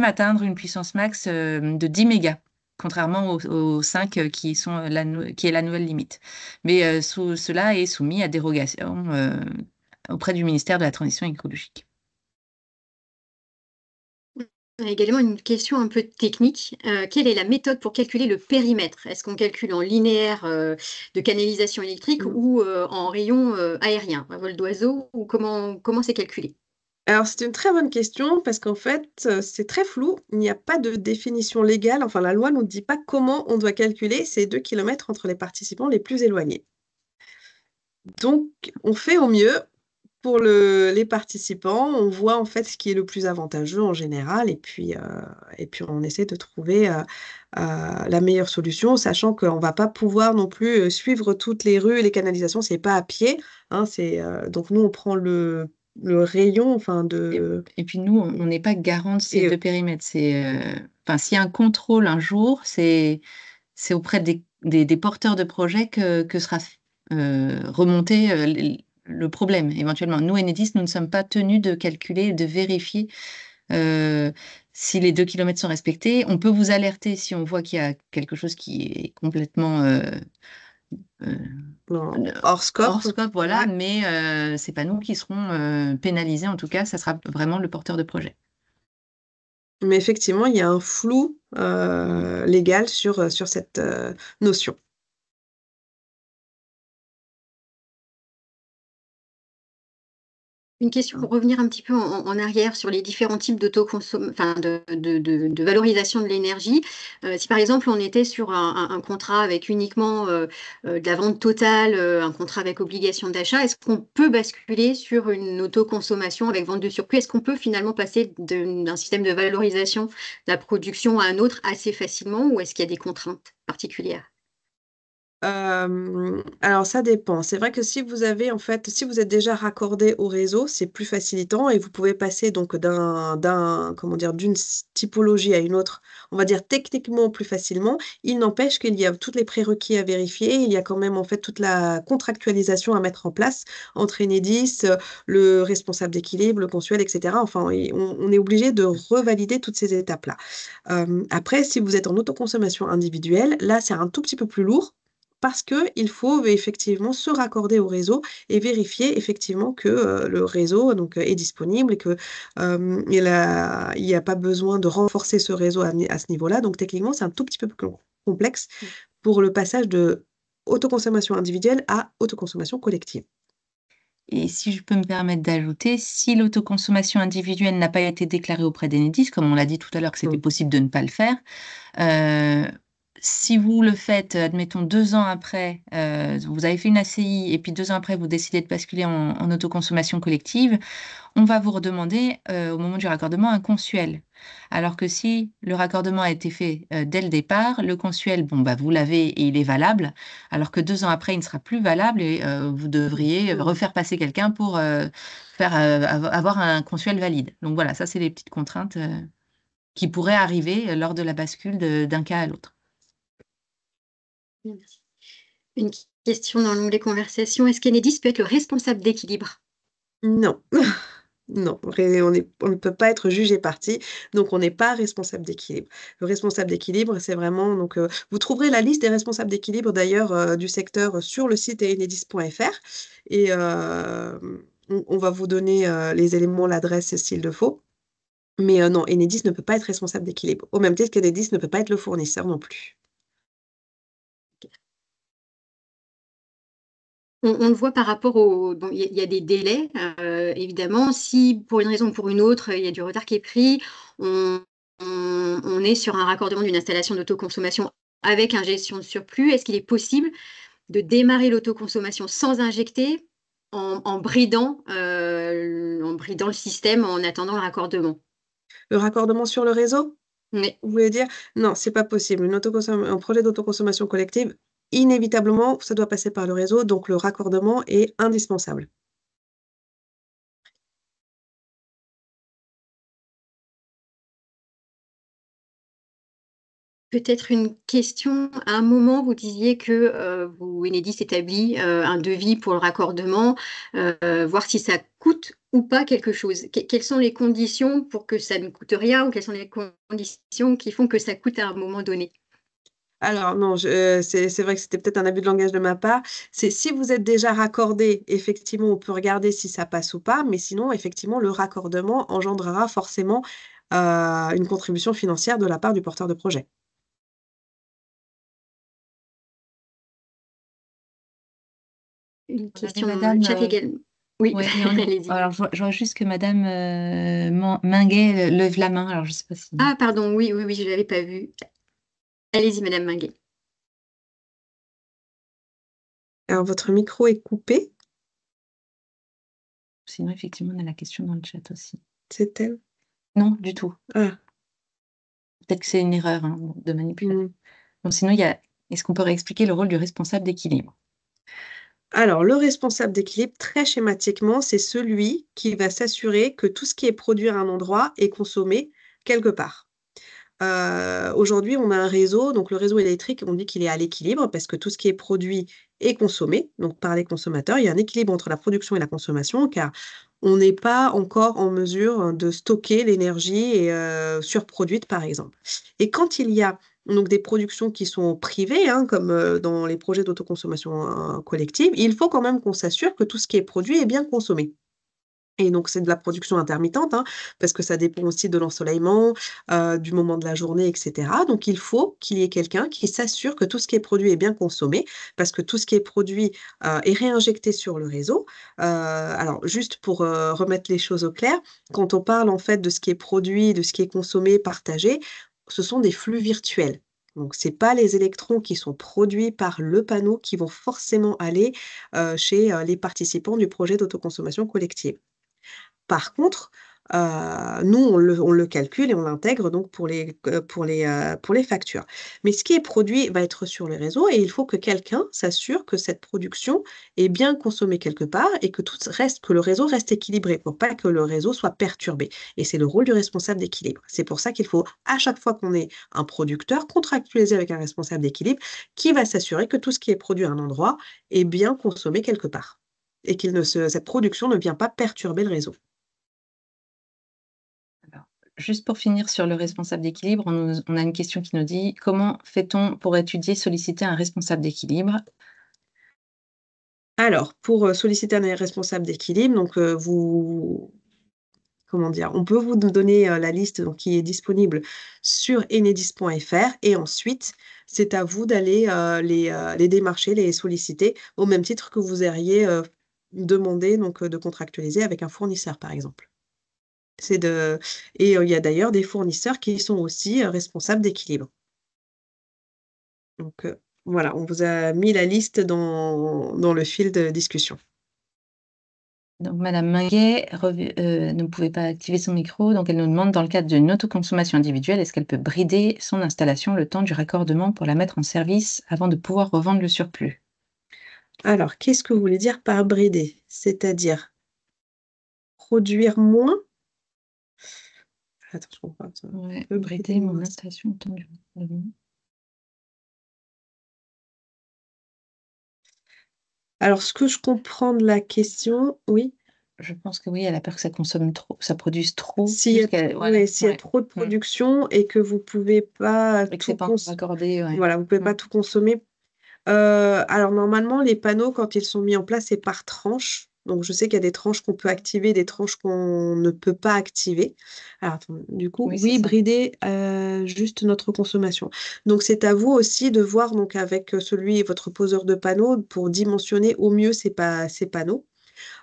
atteindre une puissance max de 10 mégas, contrairement aux 5 qui est la nouvelle limite. Mais cela est soumis à dérogation auprès du ministère de la Transition écologique. On a également une question un peu technique. Quelle est la méthode pour calculer le périmètre? Est-ce qu'on calcule en linéaire de canalisation électrique ou en rayon aérien, un vol d'oiseau, ou comment c'est calculé? Alors, c'est une très bonne question parce qu'en fait, c'est très flou. Il n'y a pas de définition légale. Enfin, la loi ne nous dit pas comment on doit calculer ces 2 kilomètres entre les participants les plus éloignés. Donc, on fait au mieux pour les participants. On voit en fait ce qui est le plus avantageux en général et puis on essaie de trouver la meilleure solution, sachant qu'on ne va pas pouvoir non plus suivre toutes les rues et les canalisations. C'est pas à pied, hein, donc nous, on prend le rayon, enfin Et puis nous, on n'est pas garant de ces et deux périmètres. Enfin, s'il y a un contrôle un jour, c'est auprès des porteurs de projets que sera remonté le problème, éventuellement. Nous, Enedis, nous ne sommes pas tenus de calculer, de vérifier si les 2 kilomètres sont respectés. On peut vous alerter si on voit qu'il y a quelque chose qui est complètement hors scope. hors scope, voilà, Ouais. mais c'est pas nous qui serons pénalisés, en tout cas, ça sera vraiment le porteur de projet. Mais effectivement, il y a un flou légal sur cette notion. Une question pour revenir un petit peu en arrière sur les différents types enfin de valorisation de l'énergie. Si par exemple on était sur un contrat avec uniquement de la vente totale, un contrat avec obligation d'achat, est-ce qu'on peut basculer sur une autoconsommation avec vente de surplus? Est-ce qu'on peut finalement passer d'un système de valorisation de la production à un autre assez facilement, ou est-ce qu'il y a des contraintes particulières? Alors ça dépend. C'est vrai que si vous êtes déjà raccordé au réseau, c'est plus facilitant et vous pouvez passer donc d'une typologie à une autre, on va dire techniquement plus facilement. Il n'empêche qu'il y a tous les prérequis à vérifier. Il y a quand même en fait toute la contractualisation à mettre en place entre Enedis, le responsable d'équilibre, le consuel, et cetera. Enfin, on est obligé de revalider toutes ces étapes-là. Après, si vous êtes en autoconsommation individuelle, là, c'est un tout petit peu plus lourd. Parce qu'il faut effectivement se raccorder au réseau et vérifier effectivement que le réseau donc, est disponible et que il y a pas besoin de renforcer ce réseau à ce niveau-là. Donc techniquement, c'est un tout petit peu plus complexe pour le passage de autoconsommation individuelle à autoconsommation collective. Et si je peux me permettre d'ajouter, si l'autoconsommation individuelle n'a pas été déclarée auprès d'Enedis, comme on l'a dit tout à l'heure que c'était possible de ne pas le faire, si vous le faites, admettons 2 ans après, vous avez fait une ACI et puis 2 ans après, vous décidez de basculer en autoconsommation collective, on va vous redemander au moment du raccordement un consuel. Alors que si le raccordement a été fait dès le départ, le consuel, bon, bah, vous l'avez et il est valable, alors que 2 ans après, il ne sera plus valable et vous devriez refaire passer quelqu'un pour avoir un consuel valide. Donc voilà, ça, c'est les petites contraintes qui pourraient arriver lors de la bascule d'un cas à l'autre. Merci. Une question dans l'onglet conversation. Est-ce qu'Enedis peut être le responsable d'équilibre? Non. Non, on ne peut pas être juge et partie, donc on n'est pas responsable d'équilibre. Le responsable d'équilibre, c'est vraiment donc, vous trouverez la liste des responsables d'équilibre d'ailleurs, du secteur sur le site enedis.fr et on va vous donner, les éléments, l'adresse s'il le faut. Mais non, Enedis ne peut pas être responsable d'équilibre, au même titre qu'Enedis ne peut pas être le fournisseur non plus. On le voit par rapport bon, il y a des délais, évidemment. Si pour une raison ou pour une autre, il y a du retard qui est pris, on est sur un raccordement d'une installation d'autoconsommation avec ingestion de surplus. Est-ce qu'il est possible de démarrer l'autoconsommation sans injecter, en bridant le système en attendant le raccordement? Le raccordement sur le réseau? Oui. Vous voulez dire? Non, c'est pas possible. Un projet d'autoconsommation collective, inévitablement, ça doit passer par le réseau, donc le raccordement est indispensable. Peut-être une question. À un moment, vous disiez que Enedis établit un devis pour le raccordement, voir si ça coûte ou pas quelque chose. Quelles sont les conditions pour que ça ne coûte rien ou quelles sont les conditions qui font que ça coûte à un moment donné? Alors non, c'est vrai que c'était peut-être un abus de langage de ma part. C'est si vous êtes déjà raccordé, effectivement, on peut regarder si ça passe ou pas, mais sinon, effectivement, le raccordement engendrera forcément une contribution financière de la part du porteur de projet. Une On avait question dans le madame. chat également. Oui, Ouais, allez-y. alors, je vois juste que madame Minguet lève la main. Alors, je sais pas si. Ah, pardon, oui, je ne l'avais pas vu. Allez-y, Madame Minguet. Alors, votre micro est coupé, Sinon, effectivement, on a la question dans le chat aussi. c'est elle? Non, du tout. Ah, Peut-être que c'est une erreur de manipulation. hmm. Bon, sinon, est-ce qu'on peut réexpliquer le rôle du responsable d'équilibre? Alors, le responsable d'équilibre, très schématiquement, c'est celui qui va s'assurer que tout ce qui est produit à un endroit est consommé quelque part. Aujourd'hui, on a un réseau, donc le réseau électrique, on dit qu'il est à l'équilibre parce que tout ce qui est produit est consommé, donc par les consommateurs. Il y a un équilibre entre la production et la consommation, car on n'est pas encore en mesure de stocker l'énergie surproduite, par exemple. Et quand il y a donc des productions qui sont privées, hein, comme dans les projets d'autoconsommation collective, il faut quand même qu'on s'assure que tout ce qui est produit est bien consommé. Et donc, c'est de la production intermittente, hein, parce que ça dépend aussi de l'ensoleillement, du moment de la journée, et cetera. Donc, il faut qu'il y ait quelqu'un qui s'assure que tout ce qui est produit est bien consommé, parce que tout ce qui est produit, est réinjecté sur le réseau. Alors, juste pour, remettre les choses au clair, quand on parle, en fait, de ce qui est produit, de ce qui est consommé, partagé, ce sont des flux virtuels. Donc, c'est pas les électrons qui sont produits par le panneau qui vont forcément aller, chez, les participants du projet d'autoconsommation collective. Par contre, nous, on le calcule et on l'intègre donc pour les factures. Mais ce qui est produit va être sur le réseau et il faut que quelqu'un s'assure que cette production est bien consommée quelque part et que le réseau reste équilibré pour pas que le réseau soit perturbé et c'est le rôle du responsable d'équilibre. C'est pour ça qu'il faut, à chaque fois qu'on est un producteur, contractualiser avec un responsable d'équilibre qui va s'assurer que tout ce qui est produit à un endroit est bien consommé quelque part et cette production ne vient pas perturber le réseau. Alors, juste pour finir sur le responsable d'équilibre, on a une question qui nous dit: comment fait-on pour solliciter un responsable d'équilibre? Alors, pour, solliciter un responsable d'équilibre, donc, comment dire? On peut vous donner, la liste donc qui est disponible sur enedis.fr et ensuite, c'est à vous d'aller, les démarcher, les solliciter au même titre que vous auriez, demandé donc, de contractualiser avec un fournisseur, par exemple. Il y a d'ailleurs des fournisseurs qui sont aussi, responsables d'équilibre. Donc, voilà, on vous a mis la liste dans le fil de discussion. Donc, madame Minguet ne pouvait pas activer son micro, donc elle nous demande, dans le cadre d'une autoconsommation individuelle, est-ce qu'elle peut brider son installation le temps du raccordement pour la mettre en service avant de pouvoir revendre le surplus? Alors, qu'est-ce que vous voulez dire par brider? C'est-à-dire produire moins? Attends, je comprends pas. Ouais, Peut brider mon moins. installation le temps du raccordement. Alors, ce que je comprends de la question, oui? Je pense que oui, elle a peur que ça consomme trop, ça produise trop, S'il y a voilà, s'il y a trop de production et que vous pouvez pas et que tout c'est pas encore raccordé, ouais. voilà, vous pouvez pas tout consommer. Alors normalement, les panneaux, quand ils sont mis en place, c'est par tranche. Donc je sais qu'il y a des tranches qu'on peut activer, des tranches qu'on ne peut pas activer. Alors attends, du coup, Oui, c'est oui, ça. brider, juste notre consommation. Donc c'est à vous aussi de voir donc avec, votre poseur de panneaux pour dimensionner au mieux ces panneaux.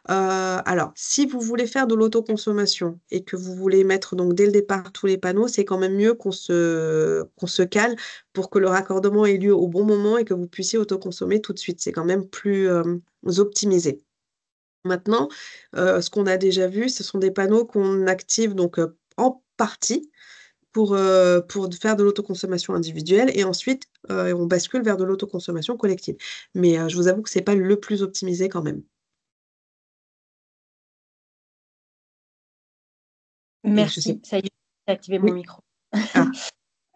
Alors, si vous voulez faire de l'autoconsommation et que vous voulez mettre donc dès le départ tous les panneaux, c'est quand même mieux qu'on se cale pour que le raccordement ait lieu au bon moment et que vous puissiez autoconsommer tout de suite. C'est quand même plus, optimisé. Maintenant, ce qu'on a déjà vu, ce sont des panneaux qu'on active donc, en partie pour faire de l'autoconsommation individuelle et ensuite, on bascule vers de l'autoconsommation collective. Mais, je vous avoue que c'est pas le plus optimisé quand même. Et je sais Merci, ça y est, j'ai activé mon oui? micro. Ah,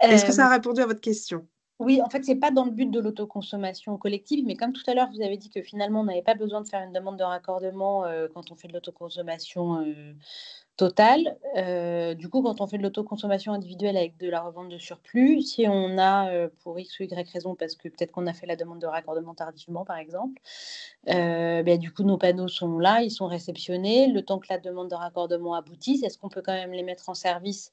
est-ce que ça Euh, a répondu à votre question? oui, en fait, c'est pas dans le but de l'autoconsommation collective, mais comme tout à l'heure, vous avez dit que finalement, on n'avait pas besoin de faire une demande de raccordement quand on fait de l'autoconsommation totale. Du coup, quand on fait de l'autoconsommation individuelle avec de la revente de surplus, si on a, pour X ou Y raison, parce que peut-être qu'on a fait la demande de raccordement tardivement, par exemple, du coup, nos panneaux sont là, ils sont réceptionnés. Le temps que la demande de raccordement aboutisse, est-ce qu'on peut quand même les mettre en service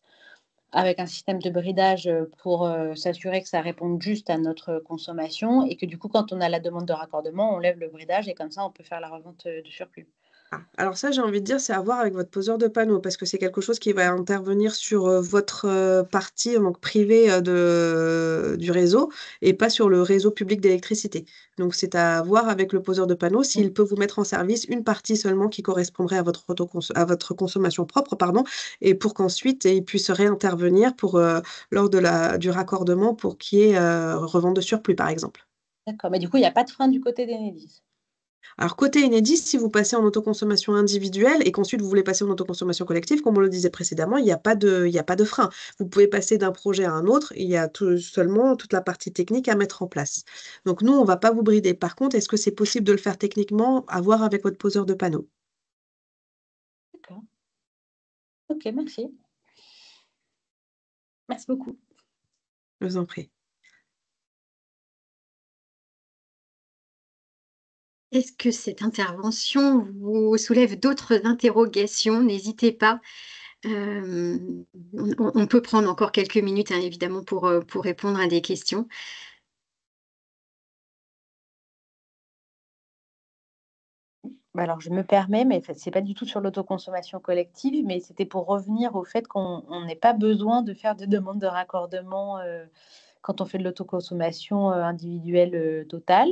avec un système de bridage pour s'assurer que ça réponde juste à notre consommation et que du coup, quand on a la demande de raccordement, on lève le bridage et comme ça, on peut faire la revente de surplus. Ah, alors ça, j'ai envie de dire, c'est à voir avec votre poseur de panneaux parce que c'est quelque chose qui va intervenir sur, votre, partie donc privée, du réseau et pas sur le réseau public d'électricité. Donc c'est à voir avec le poseur de panneaux s'il peut vous mettre en service une partie seulement qui correspondrait à votre consommation propre, pardon, et pour qu'ensuite il puisse réintervenir pour, lors du raccordement pour qu'il y ait, revente de surplus, par exemple. D'accord, mais du coup, il n'y a pas de frein du côté d'Enedis. Alors côté Enedis, si vous passez en autoconsommation individuelle et qu'ensuite vous voulez passer en autoconsommation collective, comme on le disait précédemment, il y a pas de frein. Vous pouvez passer d'un projet à un autre, il y a seulement toute la partie technique à mettre en place. Donc nous, on ne va pas vous brider. Par contre, est-ce que c'est possible de le faire techniquement? À voir avec votre poseur de panneaux. D'accord. Ok, merci. Merci beaucoup. Je vous en prie. Est-ce que cette intervention vous soulève d'autres interrogations? N'hésitez pas. On peut prendre encore quelques minutes, hein, évidemment, pour répondre à des questions. Bah alors, je me permets, mais c'est pas du tout sur l'autoconsommation collective, mais c'était pour revenir au fait qu'on n'ait pas besoin de faire de demande de raccordement quand on fait de l'autoconsommation individuelle totale.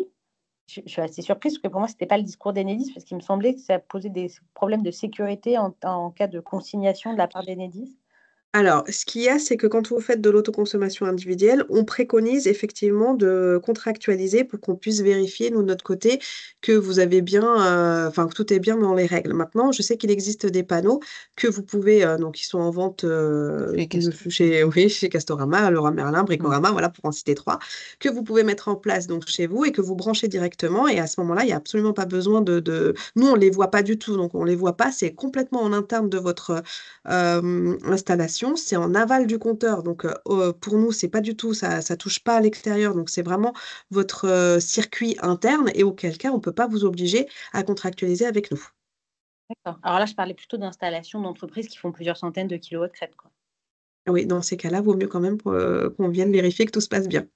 Je suis assez surprise parce que pour moi, ce n'était pas le discours d'Enedis parce qu'il me semblait que ça posait des problèmes de sécurité en cas de consignation de la part d'Enedis. Alors, ce qu'il y a, c'est que quand vous faites de l'autoconsommation individuelle, on préconise effectivement de contractualiser pour qu'on puisse vérifier, nous, de notre côté, que vous avez bien, enfin, que tout est bien dans les règles. Maintenant, je sais qu'il existe des panneaux que vous pouvez, donc, ils sont en vente Chez Castorama. chez Castorama, Leroy Merlin, Bricorama, voilà, pour en citer trois, que vous pouvez mettre en place donc chez vous et que vous branchez directement. Et à ce moment-là, il n'y a absolument pas besoin Nous, on ne les voit pas du tout, donc on ne les voit pas. C'est complètement en interne de votre installation, c'est en aval du compteur. Donc, pour nous, c'est pas du tout, ça touche pas à l'extérieur. Donc, c'est vraiment votre circuit interne et auquel cas, on peut pas vous obliger à contractualiser avec nous. D'accord. Alors là, je parlais plutôt d'installations d'entreprises qui font plusieurs centaines de kilowatts crête, quoi. Oui, dans ces cas-là, vaut mieux quand même qu'on vienne vérifier que tout se passe bien.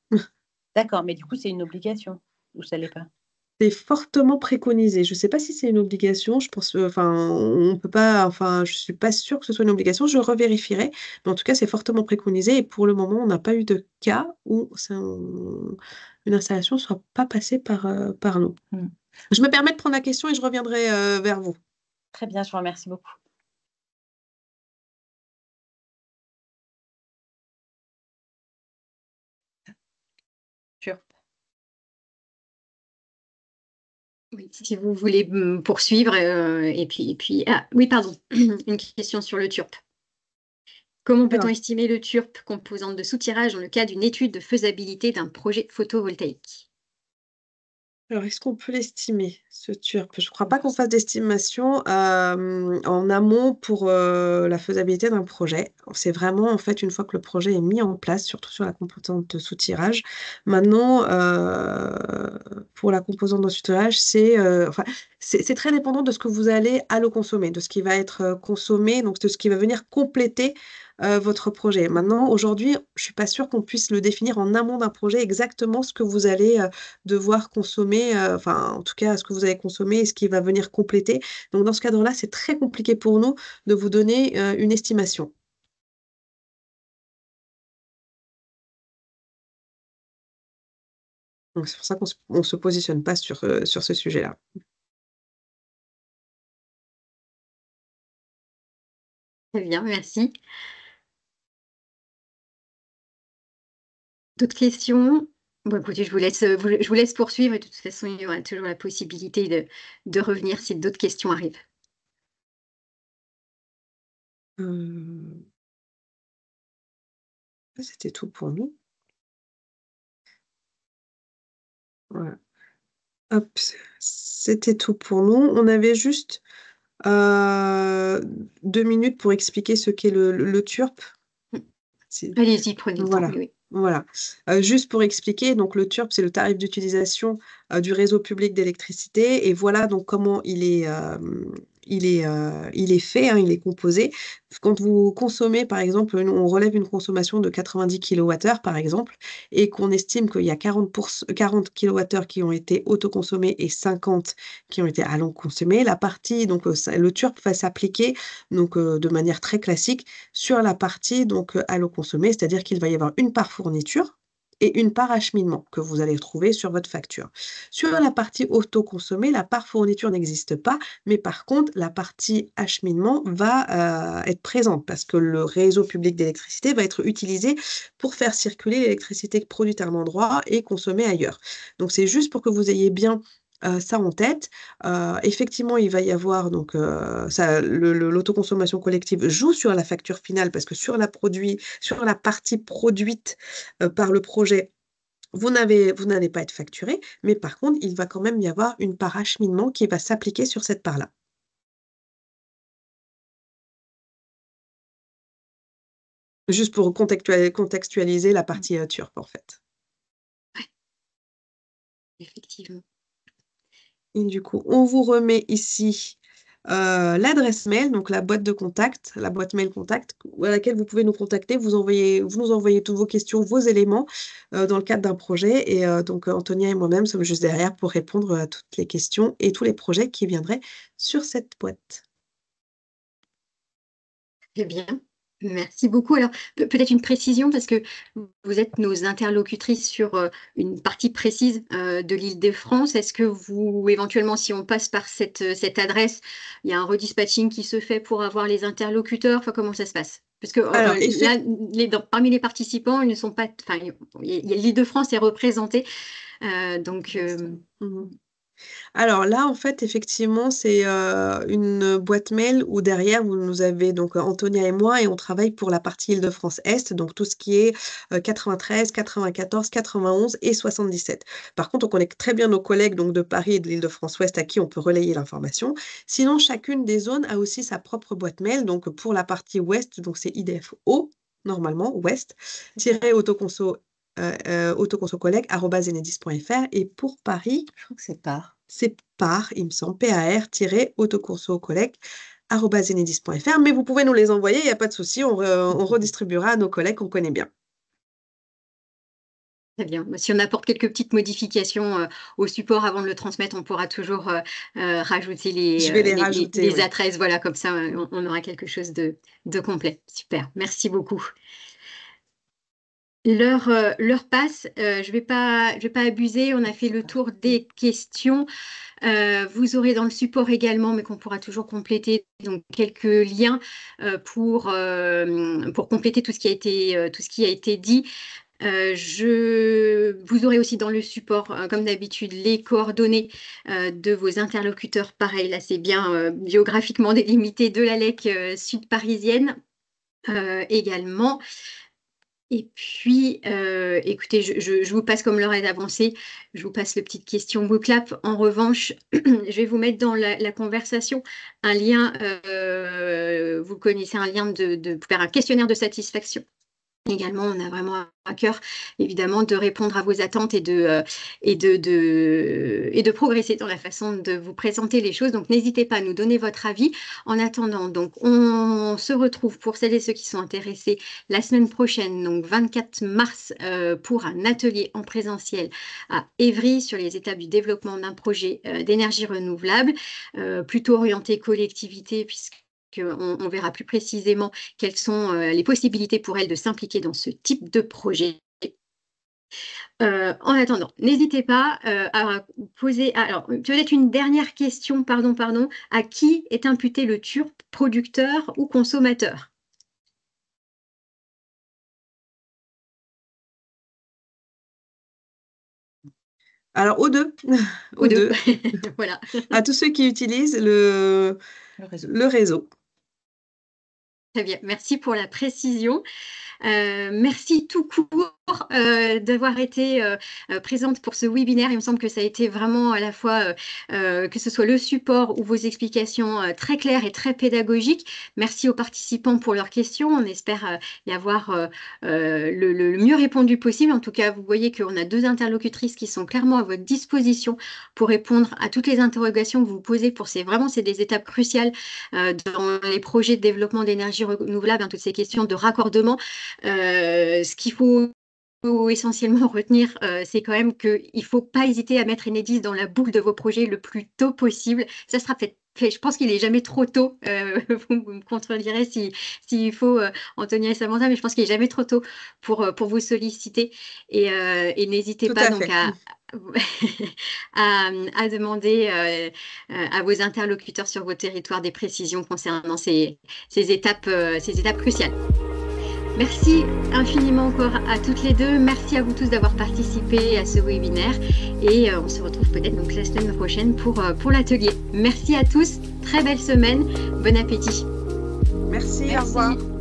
D'accord, mais du coup, c'est une obligation ou ça l'est pas? C'est fortement préconisé. Je sais pas si c'est une obligation, je pense, enfin, on peut pas, enfin, je suis pas sûre que ce soit une obligation, je revérifierai, mais en tout cas, c'est fortement préconisé et pour le moment, on n'a pas eu de cas où une installation soit pas passée par nous. Mmh. Je me permets de prendre la question et je reviendrai, vers vous. Très bien, je vous remercie beaucoup. Turp. Oui, si vous voulez poursuivre, ah oui, pardon, une question sur le TURP. Comment peut-on Alors estimer le TURP, composante de soutirage, dans le cas d'une étude de faisabilité d'un projet photovoltaïque? Alors, est-ce qu'on peut l'estimer, ce TURP? Je ne crois pas qu'on fasse d'estimation, en amont pour, la faisabilité d'un projet. C'est vraiment, en fait, une fois que le projet est mis en place, surtout sur la composante de soutirage. Maintenant, pour la composante de soutirage, enfin, c'est très dépendant de ce que vous allez consommer, de ce qui va être, consommé, donc de ce qui va venir compléter, votre projet. Maintenant, aujourd'hui, je ne suis pas sûre qu'on puisse le définir en amont d'un projet, exactement ce que vous allez, devoir consommer, enfin, en tout cas, ce que vous avez consommé et ce qui va venir compléter. Donc dans ce cadre-là, c'est très compliqué pour nous de vous donner, une estimation. Donc c'est pour ça qu'on se positionne pas sur ce sujet-là. Très bien, merci. D'autres questions? Bon, écoutez, je vous laisse poursuivre et de toute façon, il y aura toujours la possibilité de revenir si d'autres questions arrivent. Hum, C'était tout pour nous. Voilà. Hop, c'était tout pour nous. On avait juste 2 minutes pour expliquer ce qu'est le TURP. Allez-y, prenez le temps. Voilà, Oui. voilà. Juste pour expliquer, donc le TURP, c'est le tarif d'utilisation du réseau public d'électricité. Et voilà donc comment il est fait, hein, il est composé. Quand vous consommez, par exemple, on relève une consommation de 90 kWh, par exemple, et qu'on estime qu'il y a 40 kWh qui ont été autoconsommés et 50 qui ont été allons-consommés, la partie, donc le TURP va s'appliquer donc, de manière très classique sur la partie donc, allons-consommer, c'est-à-dire qu'il va y avoir une part fourniture et une part acheminement que vous allez trouver sur votre facture. Sur la partie autoconsommée, la part fourniture n'existe pas, mais par contre, la partie acheminement va être présente parce que le réseau public d'électricité va être utilisé pour faire circuler l'électricité produite à un endroit et consommée ailleurs. Donc, c'est juste pour que vous ayez bien ça en tête. Effectivement, il va y avoir donc l'autoconsommation collective joue sur la facture finale parce que sur la partie produite par le projet, vous n'allez pas être facturé, mais par contre, il va quand même y avoir une part acheminement qui va s'appliquer sur cette part-là. Juste pour contextualiser la partie TURP, en fait. Effectivement. Et du coup, on vous remet ici l'adresse mail, donc la boîte de contact, la boîte mail contact, à laquelle vous pouvez nous contacter, vous nous envoyez toutes vos questions, vos éléments dans le cadre d'un projet. Et donc, Antonia et moi-même sommes juste derrière pour répondre à toutes les questions et tous les projets qui viendraient sur cette boîte. Très bien. Merci beaucoup. Alors, peut-être une précision, parce que vous êtes nos interlocutrices sur une partie précise de l'Île-de-France. Est-ce que vous, éventuellement, si on passe par cette adresse, il y a un redispatching qui se fait pour avoir les interlocuteurs? Enfin, comment ça se passe? Parce que Alors, là, parmi les participants, ils ne sont pas. Enfin, l'Île-de-France est représentée. Donc, Mhm. Alors là, en fait, effectivement, c'est une boîte mail où derrière, vous nous avez donc Antonia et moi, et on travaille pour la partie Île-de-France-Est, donc tout ce qui est 93, 94, 91 et 77. Par contre, on connaît très bien nos collègues donc, de Paris et de l'Île-de-France-Ouest à qui on peut relayer l'information. Sinon, chacune des zones a aussi sa propre boîte mail. Donc pour la partie Ouest, donc c'est IDFO, normalement, Ouest, autoconso autoconsocollègue@enedis.fr, et pour Paris, Je crois que c'est par. c'est par, il me semble, par-autoconsocollègue@enedis.fr, mais vous pouvez nous les envoyer, il n'y a pas de souci, on redistribuera à nos collègues qu'on connaît bien. très bien. Si on apporte quelques petites modifications au support avant de le transmettre, on pourra toujours rajouter Je vais les rajouter, les oui. adresses. Voilà, comme ça, on aura quelque chose de complet. Super, merci beaucoup. L'heure passe, je vais pas abuser, on a fait le tour des questions. Vous aurez dans le support également, mais qu'on pourra toujours compléter, donc quelques liens pour compléter tout ce qui a été dit. Vous aurez aussi dans le support, comme d'habitude, les coordonnées de vos interlocuteurs. Pareil, là, c'est bien biographiquement délimité, de la LEC sud parisienne également. Et puis, écoutez, je vous passe, comme l'heure est avancée, je vous passe le petite question Booclap. En revanche, je vais vous mettre dans la conversation un lien, vous connaissez, un lien pour faire un questionnaire de satisfaction. Également, on a vraiment à cœur, évidemment, de répondre à vos attentes et de progresser dans la façon de vous présenter les choses. Donc, n'hésitez pas à nous donner votre avis. En attendant, donc, on se retrouve, pour celles et ceux qui sont intéressés, la semaine prochaine, donc 24 mars, pour un atelier en présentiel à Évry sur les étapes du développement d'un projet d'énergie renouvelable, plutôt orienté collectivité, puisque on verra plus précisément quelles sont les possibilités pour elles de s'impliquer dans ce type de projet. En attendant, n'hésitez pas à poser. Alors, peut-être une dernière question, pardon. À qui est imputé le TURP, producteur ou consommateur? Alors, aux deux. Aux deux. Voilà. À tous ceux qui utilisent le réseau. Très bien, merci pour la précision. Merci tout court d'avoir été présente pour ce webinaire. Il me semble que ça a été vraiment à la fois, que ce soit le support ou vos explications très claires et très pédagogiques. Merci aux participants pour leurs questions. On espère y avoir le mieux répondu possible. En tout cas, vous voyez qu'on a 2 interlocutrices qui sont clairement à votre disposition pour répondre à toutes les interrogations que vous posez. C'est des étapes cruciales dans les projets de développement d'énergie renouvelable, toutes ces questions de raccordement. Ce qu'il faut essentiellement retenir, c'est quand même qu'il ne faut pas hésiter à mettre Enedis dans la boucle de vos projets le plus tôt possible. Ça sera peut-être fait. Je pense qu'il n'est jamais trop tôt. Vous me contredirez s'il faut, Antonia et Samantha, mais je pense qu'il n'est jamais trop tôt pour vous solliciter. Et n'hésitez pas donc à demander à vos interlocuteurs sur vos territoires des précisions concernant ces étapes cruciales. Merci infiniment encore à toutes les deux. Merci à vous tous d'avoir participé à ce webinaire et on se retrouve peut-être donc la semaine prochaine pour l'atelier. Merci à tous, très belle semaine, bon appétit. Merci. Au revoir.